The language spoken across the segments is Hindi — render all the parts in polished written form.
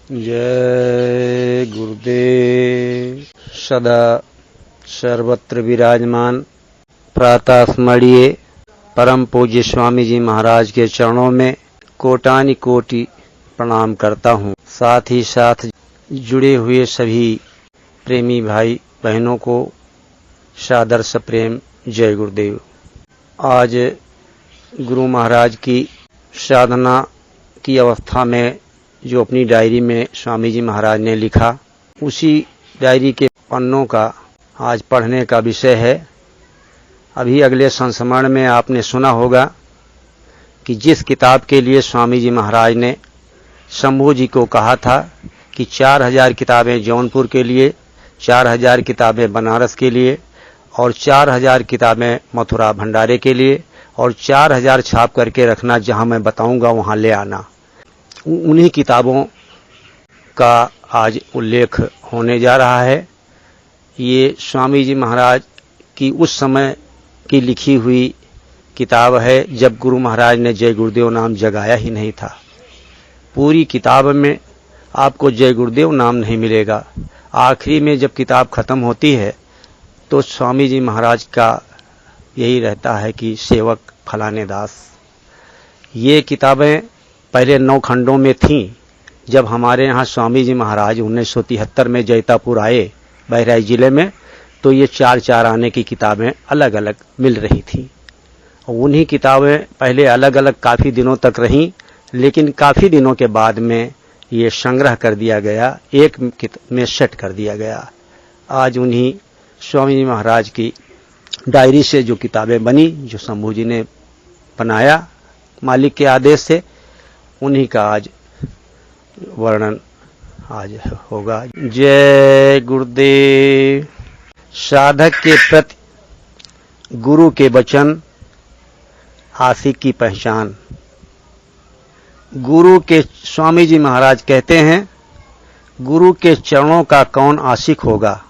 जय गुरुदेव। सदा सर्वत्र विराजमान प्रातः स्मरणीय परम पूज्य स्वामी जी महाराज के चरणों में कोटानि कोटि प्रणाम करता हूँ। साथ ही साथ जुड़े हुए सभी प्रेमी भाई बहनों को सादर सप्रेम जय गुरुदेव। आज गुरु महाराज की साधना की अवस्था में जो अपनी डायरी में स्वामी जी महाराज ने लिखा, उसी डायरी के पन्नों का आज पढ़ने का विषय है। अभी अगले संस्मरण में आपने सुना होगा कि जिस किताब के लिए स्वामी जी महाराज ने शंभू जी को कहा था कि 4000 किताबें जौनपुर के लिए, 4000 किताबें बनारस के लिए और 4000 किताबें मथुरा भंडारे के लिए और 4000 छाप करके रखना, जहां मैं बताऊंगा वहां ले आना। उन्हीं किताबों का आज उल्लेख होने जा रहा है। ये स्वामी जी महाराज की उस समय की लिखी हुई किताब है जब गुरु महाराज ने जय गुरुदेव नाम जगाया ही नहीं था। पूरी किताब में आपको जय गुरुदेव नाम नहीं मिलेगा। आखिरी में जब किताब खत्म होती है तो स्वामी जी महाराज का यही रहता है कि सेवक फलाने दास। ये किताबें पहले 9 खंडों में थीं। जब हमारे यहाँ स्वामी जी महाराज 1973 में जैतापुर आए बहराइच जिले में, तो ये 4 आने की किताबें अलग अलग मिल रही थीं। उन्हीं किताबें पहले अलग अलग काफ़ी दिनों तक रहीं, लेकिन काफ़ी दिनों के बाद में ये संग्रह कर दिया गया, एक में सेट कर दिया गया। आज उन्हीं स्वामी जी महाराज की डायरी से जो किताबें बनी, जो शंभू जी ने बनाया मालिक के आदेश से, उन्हीं का आज वर्णन आज होगा। जय गुरुदेव। साधक के प्रति गुरु के वचन आशिक की पहचान। गुरु के स्वामी जी महाराज कहते हैं, गुरु के चरणों का कौन आशिक होगा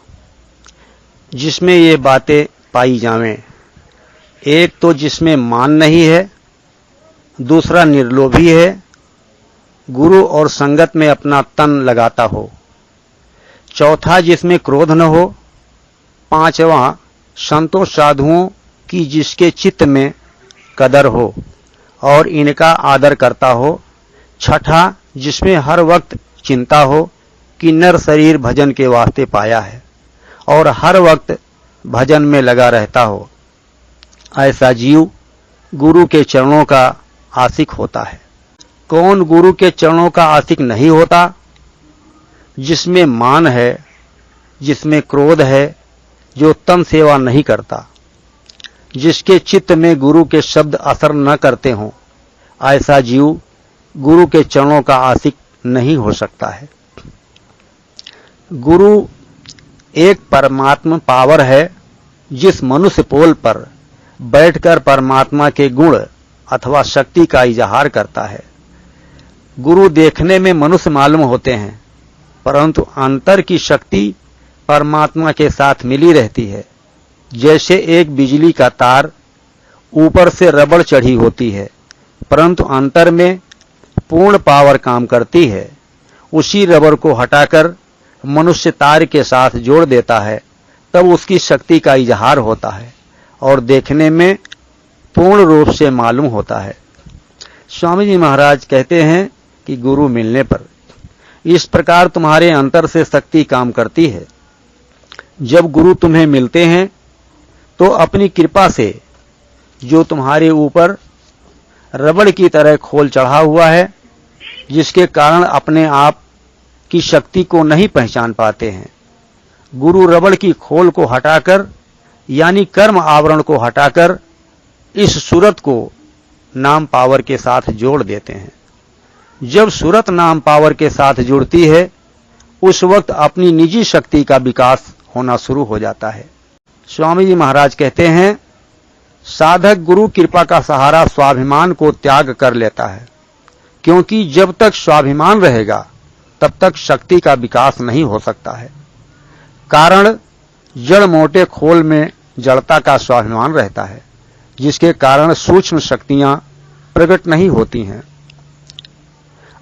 जिसमें ये बातें पाई जावें। एक तो जिसमें मान नहीं है, दूसरा निर्लोभी है, गुरु और संगत में अपना तन लगाता हो, चौथा जिसमें क्रोध न हो, पांचवा संतों साधुओं की जिसके चित्त में कदर हो और इनका आदर करता हो, छठा जिसमें हर वक्त चिंता हो कि नर शरीर भजन के वास्ते पाया है और हर वक्त भजन में लगा रहता हो। ऐसा जीव गुरु के चरणों का आशिक होता है। कौन गुरु के चरणों का आशिक नहीं होता? जिसमें मान है, जिसमें क्रोध है, जो उत्तम सेवा नहीं करता, जिसके चित्त में गुरु के शब्द असर न करते हों, ऐसा जीव गुरु के चरणों का आशिक नहीं हो सकता है। गुरु एक परमात्मा पावर है, जिस मनुष्य पोल पर बैठकर परमात्मा के गुण अथवा शक्ति का इजहार करता है। गुरु देखने में मनुष्य मालूम होते हैं, परंतु अंतर की शक्ति परमात्मा के साथ मिली रहती है। जैसे एक बिजली का तार ऊपर से रबड़ चढ़ी होती है, परंतु अंतर में पूर्ण पावर काम करती है। उसी रबड़ को हटाकर मनुष्य तार के साथ जोड़ देता है, तब उसकी शक्ति का इजहार होता है और देखने में पूर्ण रूप से मालूम होता है। स्वामी जी महाराज कहते हैं कि गुरु मिलने पर इस प्रकार तुम्हारे अंतर से शक्ति काम करती है। जब गुरु तुम्हें मिलते हैं तो अपनी कृपा से जो तुम्हारे ऊपर रबड़ की तरह खोल चढ़ा हुआ है, जिसके कारण अपने आप की शक्ति को नहीं पहचान पाते हैं, गुरु रबड़ की खोल को हटाकर यानी कर्म आवरण को हटाकर इस सूरत को नाम पावर के साथ जोड़ देते हैं। जब सूरत नाम पावर के साथ जुड़ती है, उस वक्त अपनी निजी शक्ति का विकास होना शुरू हो जाता है। स्वामी जी महाराज कहते हैं, साधक गुरु कृपा का सहारा स्वाभिमान को त्याग कर लेता है, क्योंकि जब तक स्वाभिमान रहेगा तब तक शक्ति का विकास नहीं हो सकता है। कारण जड़ मोटे खोल में जड़ता का स्वाभिमान रहता है, जिसके कारण सूक्ष्म शक्तियां प्रकट नहीं होती हैं।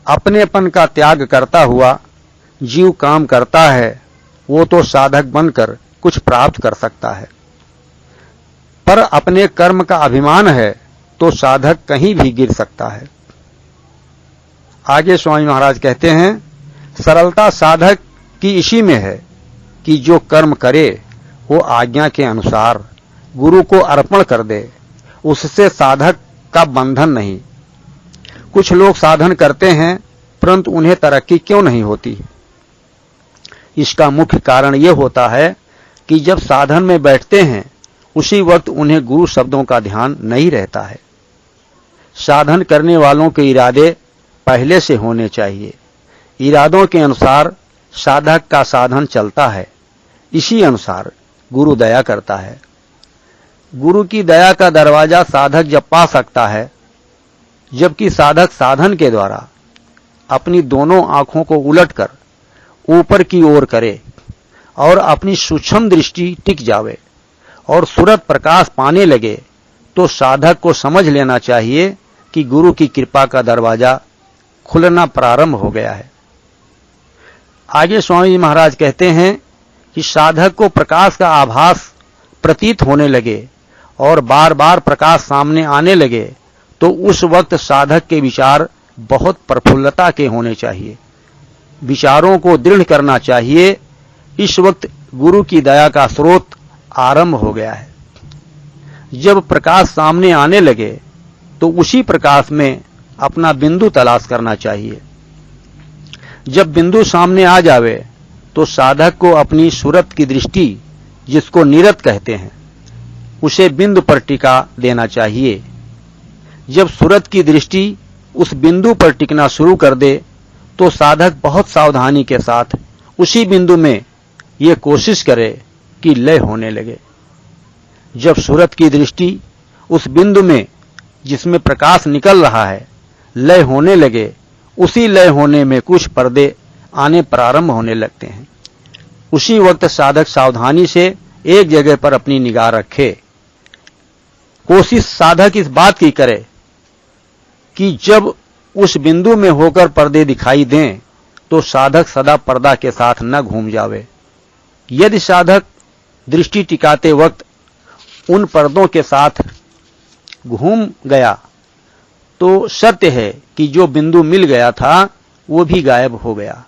अपनेपन का त्याग करता हुआ जीव काम करता है, वो तो साधक बनकर कुछ प्राप्त कर सकता है। पर अपने कर्म का अभिमान है तो साधक कहीं भी गिर सकता है। आगे स्वामी महाराज कहते हैं, सरलता साधक की इसी में है कि जो कर्म करे वो आज्ञा के अनुसार गुरु को अर्पण कर दे, उससे साधक का बंधन नहीं। कुछ लोग साधन करते हैं परंतु उन्हें तरक्की क्यों नहीं होती? इसका मुख्य कारण यह होता है कि जब साधन में बैठते हैं उसी वक्त उन्हें गुरु शब्दों का ध्यान नहीं रहता है। साधन करने वालों के इरादे पहले से होने चाहिए। इरादों के अनुसार साधक का साधन चलता है, इसी अनुसार गुरु दया करता है। गुरु की दया का दरवाजा साधक जब पा सकता है, जबकि साधक साधन के द्वारा अपनी दोनों आंखों को उलटकर ऊपर की ओर करे और अपनी सूक्ष्म दृष्टि टिक जावे और सूरत प्रकाश पाने लगे, तो साधक को समझ लेना चाहिए कि गुरु की कृपा का दरवाजा खुलना प्रारंभ हो गया है। आगे स्वामी जी महाराज कहते हैं कि साधक को प्रकाश का आभास प्रतीत होने लगे और बार बार प्रकाश सामने आने लगे, तो उस वक्त साधक के विचार बहुत प्रफुल्लता के होने चाहिए। विचारों को दृढ़ करना चाहिए। इस वक्त गुरु की दया का स्रोत आरंभ हो गया है। जब प्रकाश सामने आने लगे तो उसी प्रकाश में अपना बिंदु तलाश करना चाहिए। जब बिंदु सामने आ जावे तो साधक को अपनी सूरत की दृष्टि, जिसको नीरत कहते हैं, उसे बिंदु पर टिका देना चाहिए। जब सूरत की दृष्टि उस बिंदु पर टिकना शुरू कर दे तो साधक बहुत सावधानी के साथ उसी बिंदु में ये कोशिश करे कि लय होने लगे। जब सूरत की दृष्टि उस बिंदु में जिसमें प्रकाश निकल रहा है लय होने लगे, उसी लय होने में कुछ पर्दे आने प्रारंभ होने लगते हैं। उसी वक्त साधक सावधानी से एक जगह पर अपनी निगाह रखे। कोशिश साधक इस बात की करे कि जब उस बिंदु में होकर पर्दे दिखाई दें तो साधक सदा पर्दा के साथ न घूम जावे। यदि साधक दृष्टि टिकाते वक्त उन पर्दों के साथ घूम गया तो सत्य है कि जो बिंदु मिल गया था वो भी गायब हो गया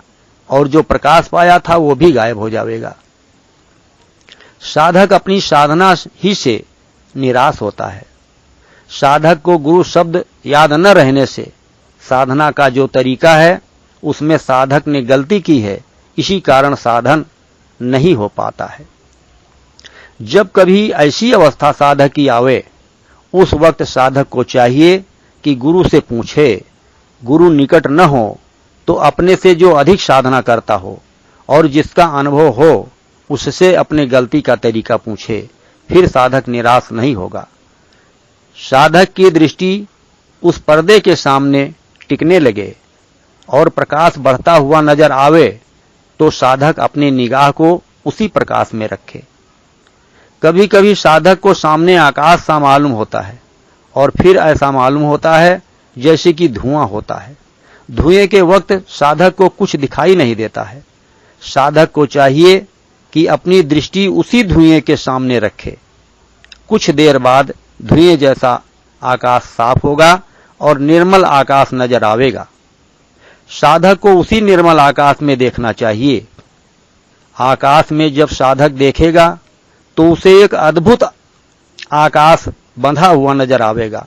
और जो प्रकाश पाया था वो भी गायब हो जाएगा। साधक अपनी साधना ही से निराश होता है। साधक को गुरु शब्द याद न रहने से साधना का जो तरीका है उसमें साधक ने गलती की है, इसी कारण साधन नहीं हो पाता है। जब कभी ऐसी अवस्था साधक की आवे, उस वक्त साधक को चाहिए कि गुरु से पूछे। गुरु निकट न हो तो अपने से जो अधिक साधना करता हो और जिसका अनुभव हो उससे अपने गलती का तरीका पूछे, फिर साधक निराश नहीं होगा। साधक की दृष्टि उस पर्दे के सामने टिकने लगे और प्रकाश बढ़ता हुआ नजर आवे तो साधक अपनी निगाह को उसी प्रकाश में रखे। कभी कभी साधक को सामने आकाश सा मालूम होता है और फिर ऐसा मालूम होता है जैसे कि धुआं होता है। धुएं के वक्त साधक को कुछ दिखाई नहीं देता है। साधक को चाहिए कि अपनी दृष्टि उसी धुएं के सामने रखे। कुछ देर बाद धुएं जैसा आकाश साफ होगा और निर्मल आकाश नजर आवेगा। साधक को उसी निर्मल आकाश में देखना चाहिए। आकाश में जब साधक देखेगा तो उसे एक अद्भुत आकाश बंधा हुआ नजर आवेगा।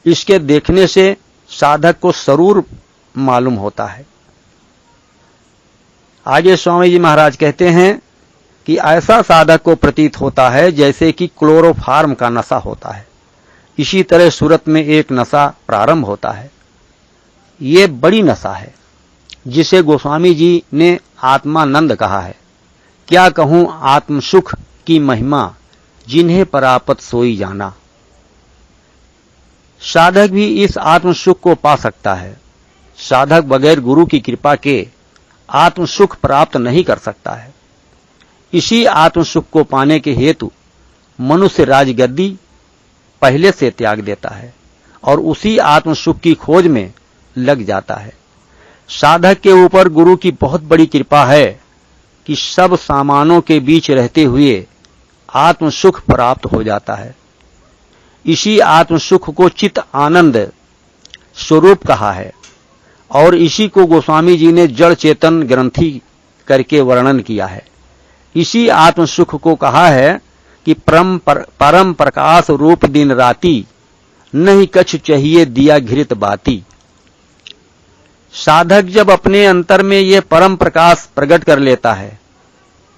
इसके देखने से साधक को सरूर मालूम होता है। आगे स्वामी जी महाराज कहते हैं कि ऐसा साधक को प्रतीत होता है जैसे कि क्लोरोफार्म का नशा होता है। इसी तरह सूरत में एक नशा प्रारंभ होता है। ये बड़ी नशा है जिसे गोस्वामी जी ने आत्मानंद कहा है। क्या कहूं आत्म सुख की महिमा, जिन्हें परापत सोई जाना। साधक भी इस आत्म सुख को पा सकता है। साधक बगैर गुरु की कृपा के आत्म सुख प्राप्त नहीं कर सकता है। इसी आत्म सुख को पाने के हेतु मनुष्य राजगद्दी पहले से त्याग देता है और उसी आत्म सुख की खोज में लग जाता है। साधक के ऊपर गुरु की बहुत बड़ी कृपा है कि सब सामानों के बीच रहते हुए आत्म सुख प्राप्त हो जाता है। इसी आत्म सुख को चित्त आनंद स्वरूप कहा है और इसी को गोस्वामी जी ने जड़ चेतन ग्रंथि करके वर्णन किया है। इसी आत्म सुख को कहा है कि परम प्रकाश रूप दिन राती, नहीं कछ चाहिए दिया घृत बाती। साधक जब अपने अंतर में ये परम प्रकाश प्रकट कर लेता है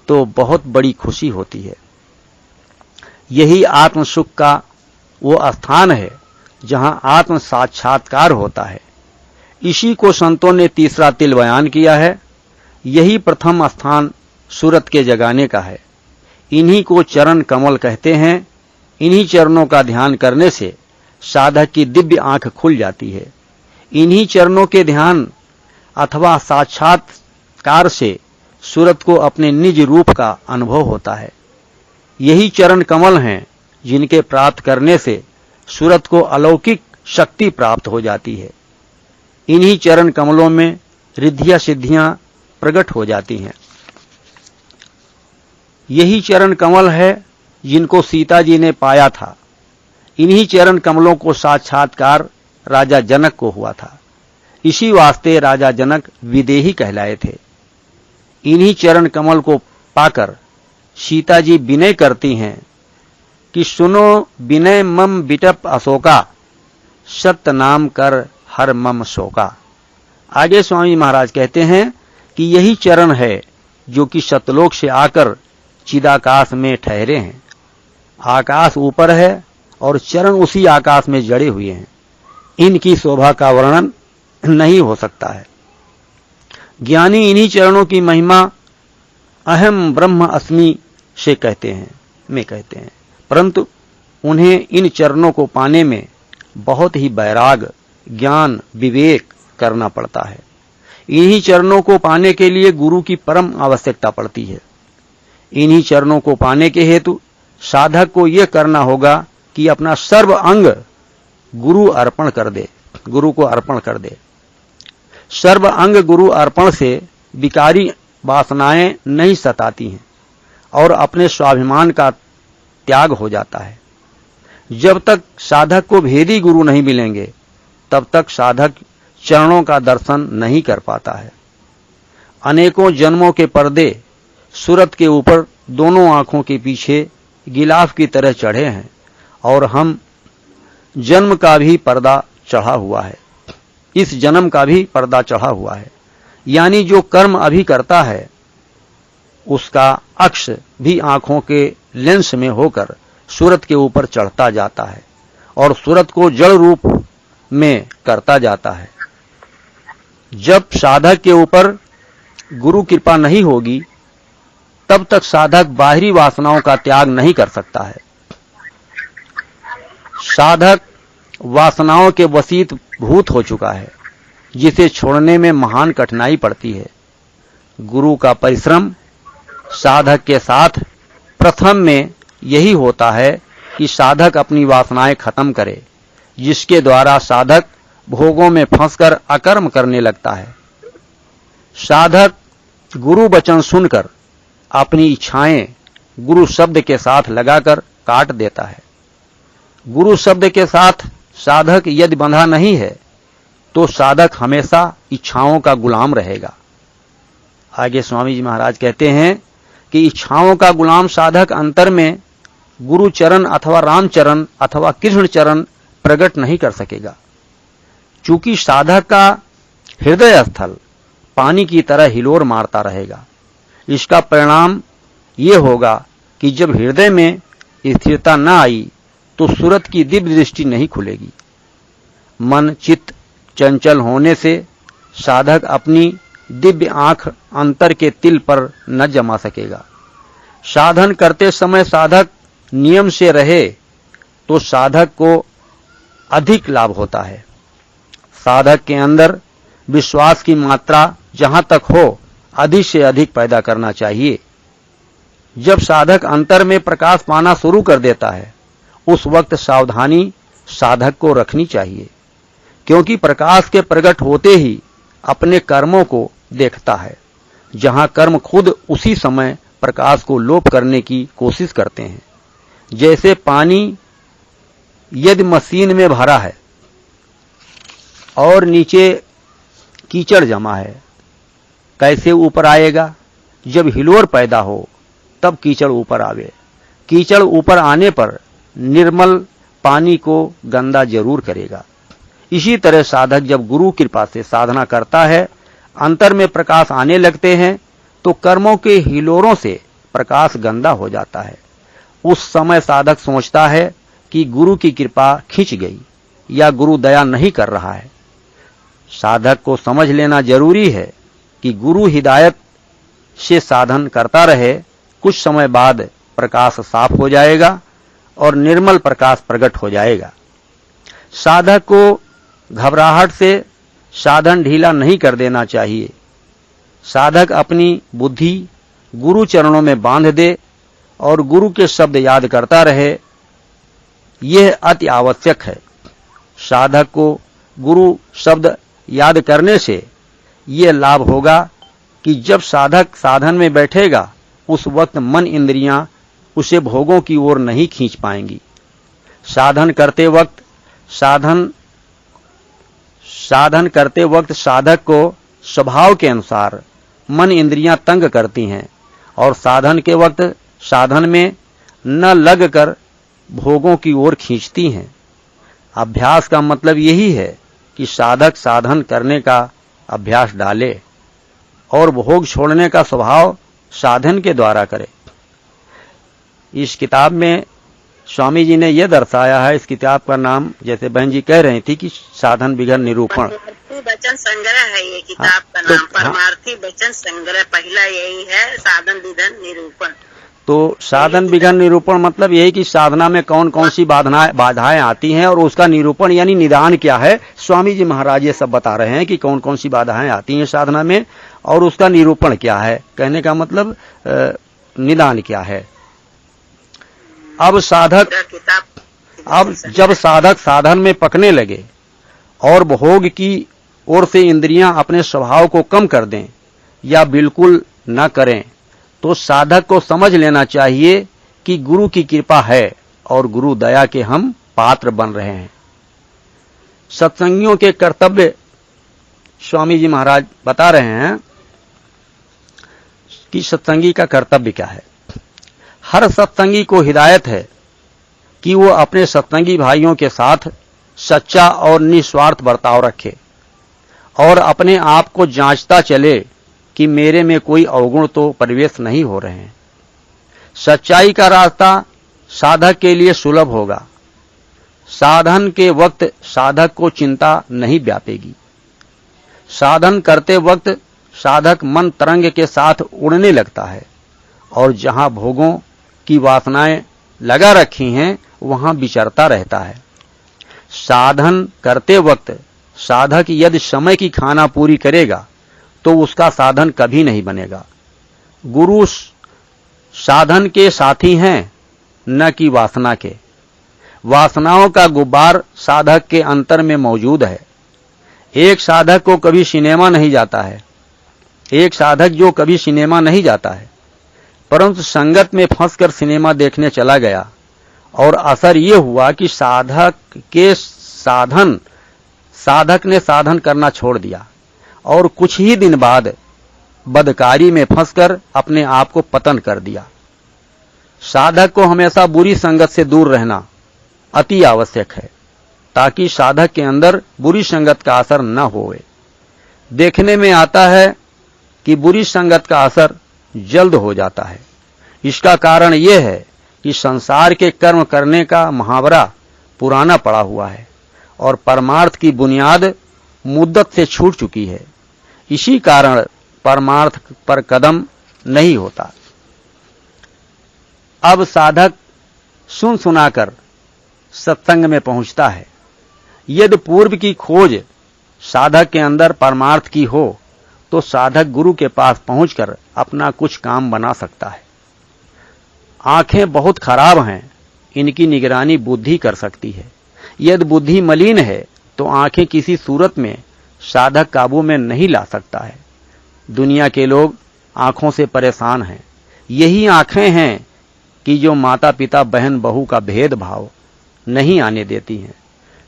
तो बहुत बड़ी खुशी होती है। यही आत्म सुख का वो स्थान है जहां आत्म साक्षात्कार होता है। इसी को संतों ने तीसरा तिल बयान किया है। यही प्रथम स्थान सूरत के जगाने का है। इन्हीं को चरण कमल कहते हैं। इन्हीं चरणों का ध्यान करने से साधक की दिव्य आंख खुल जाती है। इन्हीं चरणों के ध्यान अथवा साक्षात्कार से सूरत को अपने निज रूप का अनुभव होता है। यही चरण कमल हैं जिनके प्राप्त करने से सूरत को अलौकिक शक्ति प्राप्त हो जाती है। इन्हीं चरण कमलों में रिद्धियां सिद्धियां प्रकट हो जाती हैं। यही चरण कमल है जिनको सीता जी ने पाया था। इन्हीं चरण कमलों को साक्षात्कार राजा जनक को हुआ था। इसी वास्ते राजा जनक विदेही कहलाए थे। इन्हीं चरण कमल को पाकर सीता जी विनय करती हैं कि सुनो विनय मम बिटप अशोका, सत्य नाम कर हर मम शोका। आगे स्वामी महाराज कहते हैं कि यही चरण है जो कि सतलोक से आकर चिदाकाश में ठहरे हैं। आकाश ऊपर है और चरण उसी आकाश में जड़े हुए हैं। इनकी शोभा का वर्णन नहीं हो सकता है। ज्ञानी इन्हीं चरणों की महिमा अहम ब्रह्म अस्मि से कहते हैं, परंतु उन्हें इन चरणों को पाने में बहुत ही वैराग, ज्ञान, विवेक करना पड़ता है। इन्हीं चरणों को पाने के लिए गुरु की परम आवश्यकता पड़ती है। इन्हीं चरणों को पाने के हेतु साधक को यह करना होगा कि अपना सर्व अंग गुरु को अर्पण कर दे। सर्व अंग गुरु अर्पण से विकारी वासनाएं नहीं सताती हैं और अपने स्वाभिमान का त्याग हो जाता है। जब तक साधक को भेदी गुरु नहीं मिलेंगे तब तक साधक चरणों का दर्शन नहीं कर पाता है। अनेकों जन्मों के पर्दे सूरत के ऊपर दोनों आंखों के पीछे गिलाफ की तरह चढ़े हैं और हम जन्म का भी पर्दा चढ़ा हुआ है। इस जन्म का भी पर्दा चढ़ा हुआ है, यानी जो कर्म अभी करता है उसका अक्ष भी आंखों के लेंस में होकर सूरत के ऊपर चढ़ता जाता है और सूरत को जड़ रूप में करता जाता है। जब साधक के ऊपर गुरु कृपा नहीं होगी तब तक साधक बाहरी वासनाओं का त्याग नहीं कर सकता है। साधक वासनाओं के वशीत भूत हो चुका है, जिसे छोड़ने में महान कठिनाई पड़ती है। गुरु का परिश्रम साधक के साथ प्रथम में यही होता है कि साधक अपनी वासनाएं खत्म करे, जिसके द्वारा साधक भोगों में फंसकर अकर्म करने लगता है। साधक गुरु वचन सुनकर अपनी इच्छाएं गुरु शब्द के साथ लगाकर काट देता है। गुरु शब्द के साथ साधक यदि बंधा नहीं है तो साधक हमेशा इच्छाओं का गुलाम रहेगा। आगे स्वामी जी महाराज कहते हैं कि इच्छाओं का गुलाम साधक अंतर में गुरु चरण अथवा राम चरण अथवा कृष्ण चरण प्रकट नहीं कर सकेगा। चूंकि साधक का हृदय स्थल पानी की तरह हिलोर मारता रहेगा। इसका परिणाम यह होगा कि जब हृदय में स्थिरता न आई तो सूरत की दिव्य दृष्टि नहीं खुलेगी। मन चित्त चंचल होने से साधक अपनी दिव्य आंख अंतर के तिल पर न जमा सकेगा। साधन करते समय साधक नियम से रहे तो साधक को अधिक लाभ होता है। साधक के अंदर विश्वास की मात्रा जहां तक हो अधिक से अधिक पैदा करना चाहिए। जब साधक अंतर में प्रकाश पाना शुरू कर देता है उस वक्त सावधानी साधक को रखनी चाहिए, क्योंकि प्रकाश के प्रकट होते ही अपने कर्मों को देखता है, जहां कर्म खुद उसी समय प्रकाश को लोप करने की कोशिश करते हैं। जैसे पानी यदि मशीन में भरा है और नीचे कीचड़ जमा है, कैसे ऊपर आएगा? जब हिलोर पैदा हो तब कीचड़ ऊपर आवे। कीचड़ ऊपर आने पर निर्मल पानी को गंदा जरूर करेगा। इसी तरह साधक जब गुरु कृपा से साधना करता है, अंतर में प्रकाश आने लगते हैं, तो कर्मों के हिलोरों से प्रकाश गंदा हो जाता है। उस समय साधक सोचता है कि गुरु की कृपा खिंच गई या गुरु दया नहीं कर रहा है। साधक को समझ लेना जरूरी है कि गुरु हिदायत से साधन करता रहे, कुछ समय बाद प्रकाश साफ हो जाएगा और निर्मल प्रकाश प्रकट हो जाएगा। साधक को घबराहट से साधन ढीला नहीं कर देना चाहिए। साधक अपनी बुद्धि गुरु चरणों में बांध दे और गुरु के शब्द याद करता रहे, यह अति आवश्यक है। साधक को गुरु शब्द याद करने से यह लाभ होगा कि जब साधक साधन में बैठेगा, उस वक्त मन इंद्रियां उसे भोगों की ओर नहीं खींच पाएंगी। साधन करते वक्त साधक को स्वभाव के अनुसार मन इंद्रियां तंग करती हैं और साधन के वक्त साधन में न लगकर भोगों की ओर खींचती हैं। अभ्यास का मतलब यही है कि साधक साधन करने का अभ्यास डाले और भोग छोड़ने का स्वभाव साधन के द्वारा करे। इस किताब में स्वामी जी ने यह दर्शाया है, इस किताब का नाम जैसे बहन जी कह रही थी कि साधन विघ्न निरूपण वचन संग्रह है। ये किताब का नाम परमार्थी वचन संग्रह पहला यही है, साधन विघ्न निरूपण। तो साधन विघ्न निरूपण मतलब यही कि साधना में कौन कौन सी बाधाएं आती हैं और उसका निरूपण यानी निदान क्या है। स्वामी जी महाराज ये सब बता रहे हैं कि कौन कौन सी बाधाएं आती हैं साधना में और उसका निरूपण क्या है। कहने का मतलब निदान क्या है। अब जब साधक साधन में पकने लगे और भोग की ओर से इंद्रियां अपने स्वभाव को कम कर दें या बिल्कुल न करें, तो साधक को समझ लेना चाहिए कि गुरु की कृपा है और गुरु दया के हम पात्र बन रहे हैं। सत्संगियों के कर्तव्य स्वामी जी महाराज बता रहे हैं कि सत्संगी का कर्तव्य क्या है। हर सत्संगी को हिदायत है कि वो अपने सत्संगी भाइयों के साथ सच्चा और निस्वार्थ बर्ताव रखे और अपने आप को जांचता चले कि मेरे में कोई अवगुण तो प्रवेश नहीं हो रहे हैं। सच्चाई का रास्ता साधक के लिए सुलभ होगा। साधन के वक्त साधक को चिंता नहीं व्यापेगी। साधन करते वक्त साधक मन तरंग के साथ उड़ने लगता है और जहां भोगों की वासनाएं लगा रखी हैं वहां विचरता रहता है। साधन करते वक्त साधक यदि समय की खाना पूरी करेगा तो उसका साधन कभी नहीं बनेगा। गुरु साधन के साथी हैं, न कि वासना के। वासनाओं का गुब्बार साधक के अंतर में मौजूद है। एक साधक को कभी सिनेमा नहीं जाता है, एक साधक जो कभी सिनेमा नहीं जाता है परंतु संगत में फंसकर सिनेमा देखने चला गया और असर ये हुआ कि साधक ने साधन करना छोड़ दिया और कुछ ही दिन बाद बदकारी में फंसकर अपने आप को पतन कर दिया। साधक को हमेशा बुरी संगत से दूर रहना अति आवश्यक है ताकि साधक के अंदर बुरी संगत का असर न होवे। देखने में आता है कि बुरी संगत का असर जल्द हो जाता है। इसका कारण यह है कि संसार के कर्म करने का मुहावरा पुराना पड़ा हुआ है और परमार्थ की बुनियाद मुद्दत से छूट चुकी है। इसी कारण परमार्थ पर कदम नहीं होता। अब साधक सुन सुनाकर सत्संग में पहुंचता है। यदि पूर्व की खोज साधक के अंदर परमार्थ की हो तो साधक गुरु के पास पहुंचकर अपना कुछ काम बना सकता है। आंखें बहुत खराब हैं, इनकी निगरानी बुद्धि कर सकती है। यदि बुद्धि मलिन है तो आंखें किसी सूरत में साधक काबू में नहीं ला सकता है। दुनिया के लोग आंखों से परेशान हैं। यही आंखें हैं कि जो माता पिता बहन बहू का भेदभाव नहीं आने देती हैं।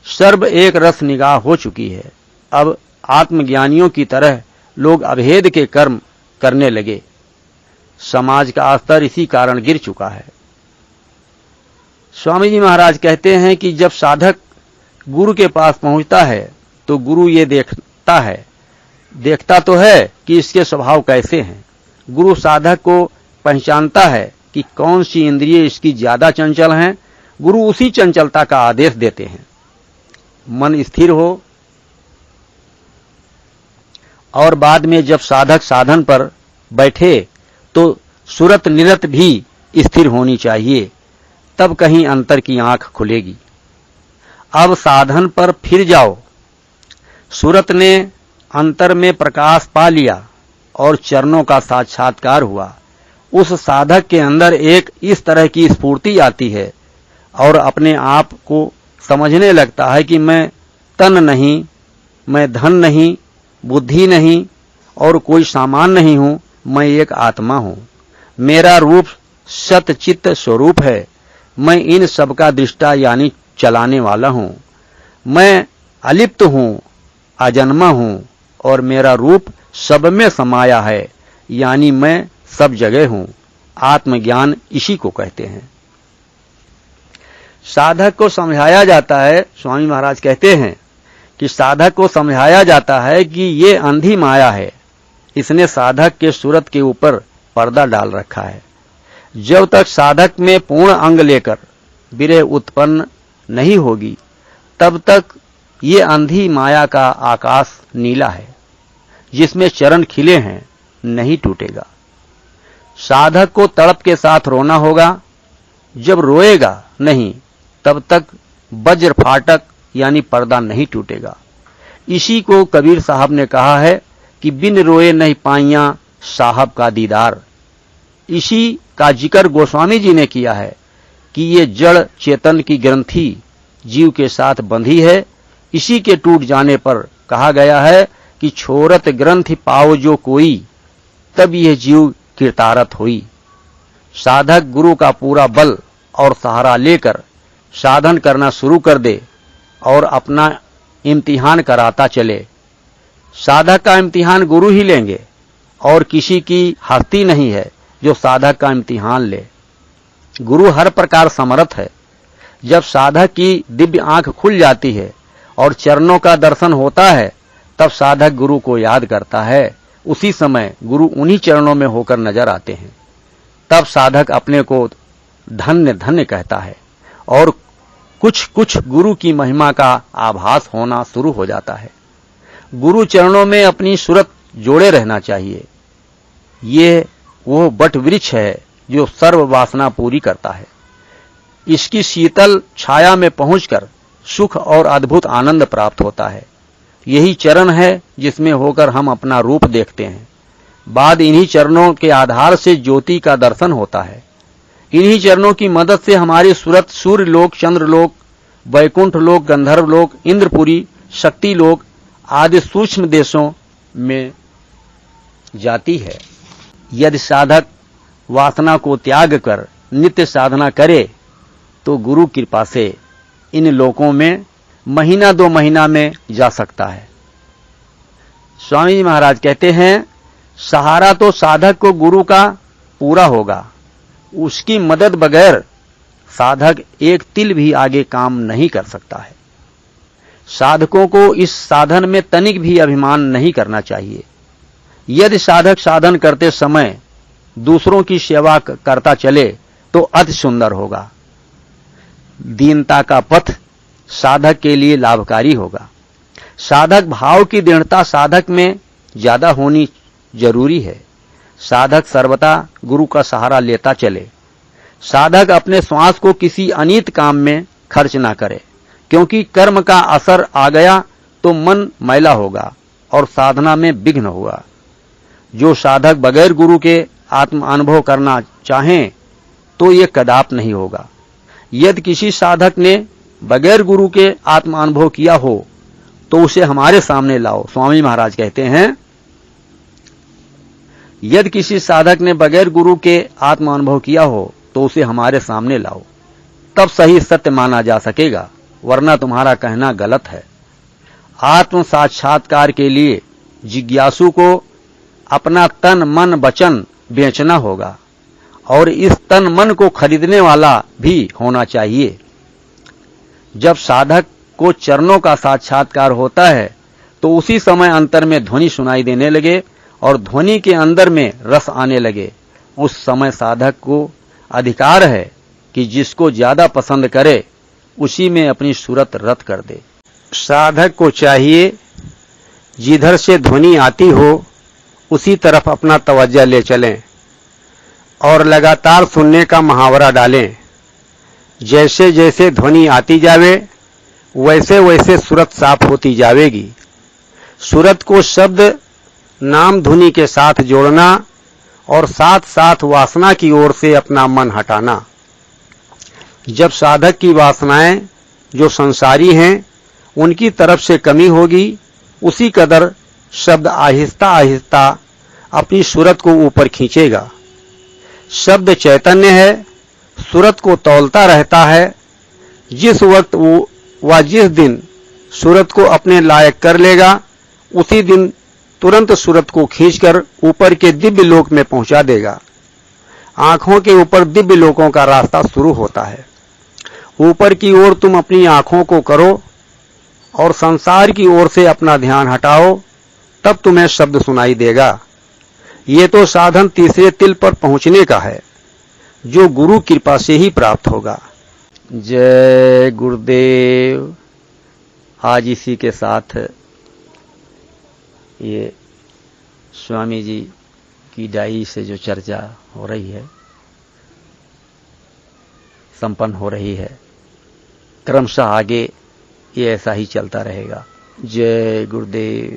सर्व एक रस निगाह हो चुकी है। अब आत्मज्ञानियों की तरह लोग अभेद के कर्म करने लगे। समाज का स्तर इसी कारण गिर चुका है। स्वामी जी महाराज कहते हैं कि जब साधक गुरु के पास पहुंचता है तो गुरु ये देखता तो है कि इसके स्वभाव कैसे हैं। गुरु साधक को पहचानता है कि कौन सी इंद्रिय इसकी ज्यादा चंचल हैं। गुरु उसी चंचलता का आदेश देते हैं। मन स्थिर हो और बाद में जब साधक साधन पर बैठे तो सुरत निरत भी स्थिर होनी चाहिए, तब कहीं अंतर की आंख खुलेगी। अब साधन पर फिर जाओ। सुरत ने अंतर में प्रकाश पा लिया और चरणों का साक्षात्कार हुआ। उस साधक के अंदर एक इस तरह की स्फूर्ति आती है और अपने आप को समझने लगता है कि मैं तन नहीं, मैं धन नहीं, बुद्धि नहीं और कोई सामान नहीं हूं, मैं एक आत्मा हूं। मेरा रूप सत चित्त स्वरूप है। मैं इन सब का दृष्टा यानी चलाने वाला हूं। मैं अलिप्त हूं, अजन्मा हूं और मेरा रूप सब में समाया है, यानी मैं सब जगह हूं। आत्मज्ञान इसी को कहते हैं। साधक को समझाया जाता है, स्वामी महाराज कहते हैं कि साधक को समझाया जाता है कि ये अंधी माया है। इसने साधक के सूरत के ऊपर पर्दा डाल रखा है। जब तक साधक में पूर्ण अंग लेकर विरह उत्पन्न नहीं होगी, तब तक ये अंधी माया का आकाश नीला है, जिसमें चरण खिले हैं, नहीं टूटेगा। साधक को तड़प के साथ रोना होगा। जब रोएगा नहीं, तब तक वज्र फाटक यानी पर्दा नहीं टूटेगा। इसी को कबीर साहब ने कहा है कि बिन रोए नहीं पाइयां साहब का दीदार। इसी का जिक्र गोस्वामी जी ने किया है कि ये जड़ चेतन की ग्रंथि जीव के साथ बंधी है। इसी के टूट जाने पर कहा गया है कि छोरत ग्रंथि पाओ जो कोई, तब यह जीव कृतारत हुई। साधक गुरु का पूरा बल और सहारा लेकर साधन करना शुरू कर दे और अपना इम्तिहान कराता चले। साधक का इम्तिहान गुरु ही लेंगे और किसी की हस्ती नहीं है जो साधक का इम्तिहान ले। गुरु हर प्रकार समर्थ है। जब साधक की दिव्य आंख खुल जाती है और चरणों का दर्शन होता है, तब साधक गुरु को याद करता है। उसी समय गुरु उन्हीं चरणों में होकर नजर आते हैं। तब साधक अपने को धन्य धन्य कहता है और कुछ कुछ गुरु की महिमा का आभास होना शुरू हो जाता है। गुरु चरणों में अपनी सूरत जोड़े रहना चाहिए। ये वो बट वृक्ष है जो सर्व वासना पूरी करता है। इसकी शीतल छाया में पहुंचकर सुख और अद्भुत आनंद प्राप्त होता है। यही चरण है जिसमें होकर हम अपना रूप देखते हैं। बाद इन्हीं चरणों के आधार से ज्योति का दर्शन होता है। इन्हीं चरणों की मदद से हमारी सूरत सूर्य लोक, चंद्र लोक, वैकुंठ लोक, गंधर्व लोक, इंद्रपुरी, शक्ति लोक आदि सूक्ष्म देशों में जाती है। यदि साधक वासना को त्याग कर नित्य साधना करे तो गुरु कृपा से इन लोकों में महीना 2 महीना में जा सकता है। स्वामी जी महाराज कहते हैं, सहारा तो साधक को गुरु का पूरा होगा। उसकी मदद बगैर साधक एक तिल भी आगे काम नहीं कर सकता है। साधकों को इस साधन में तनिक भी अभिमान नहीं करना चाहिए। यदि साधक साधन करते समय दूसरों की सेवा करता चले तो अति सुंदर होगा। दीनता का पथ साधक के लिए लाभकारी होगा। साधक भाव की दृढ़ता साधक में ज्यादा होनी जरूरी है। साधक सर्वदा गुरु का सहारा लेता चले। साधक अपने श्वास को किसी अनित काम में खर्च ना करे, क्योंकि कर्म का असर आ गया तो मन मैला होगा और साधना में विघ्न होगा। जो साधक बगैर गुरु के आत्म अनुभव करना चाहें तो ये कदाप नहीं होगा। यदि किसी साधक ने बगैर गुरु के आत्म अनुभव किया हो तो उसे हमारे सामने लाओ। स्वामी महाराज कहते हैं, यदि किसी साधक ने बगैर गुरु के आत्म अनुभव किया हो तो उसे हमारे सामने लाओ, तब सही सत्य माना जा सकेगा, वरना तुम्हारा कहना गलत है। आत्म साक्षात्कार के लिए जिज्ञासु को अपना तन मन वचन बेचना होगा और इस तन मन को खरीदने वाला भी होना चाहिए। जब साधक को चरणों का साक्षात्कार होता है तो उसी समय अंतर में ध्वनि सुनाई देने लगे और ध्वनि के अंदर में रस आने लगे। उस समय साधक को अधिकार है कि जिसको ज्यादा पसंद करे उसी में अपनी सूरत रत कर दे। साधक को चाहिए जिधर से ध्वनि आती हो उसी तरफ अपना तवज्जो ले चलें और लगातार सुनने का मुहावरा डालें। जैसे जैसे ध्वनि आती जावे वैसे वैसे सूरत साफ होती जावेगी। सूरत को शब्द नाम धुनि के साथ जोड़ना और साथ साथ वासना की ओर से अपना मन हटाना। जब साधक की वासनाएं जो संसारी हैं उनकी तरफ से कमी होगी, उसी कदर शब्द आहिस्ता आहिस्ता अपनी सूरत को ऊपर खींचेगा। शब्द चैतन्य है, सूरत को तौलता रहता है। जिस वक्त वह जिस दिन सूरत को अपने लायक कर लेगा उसी दिन तुरंत सूरत को खींचकर ऊपर के दिव्य लोक में पहुंचा देगा। आंखों के ऊपर दिव्य लोकों का रास्ता शुरू होता है। ऊपर की ओर तुम अपनी आंखों को करो और संसार की ओर से अपना ध्यान हटाओ, तब तुम्हें शब्द सुनाई देगा। ये तो साधन तीसरे तिल पर पहुंचने का है, जो गुरु कृपा से ही प्राप्त होगा। जय गुरुदेव। आज इसी के साथ ये स्वामी जी की डायरी से जो चर्चा हो रही है संपन्न हो रही है। क्रमशः आगे ये ऐसा ही चलता रहेगा। जय गुरुदेव।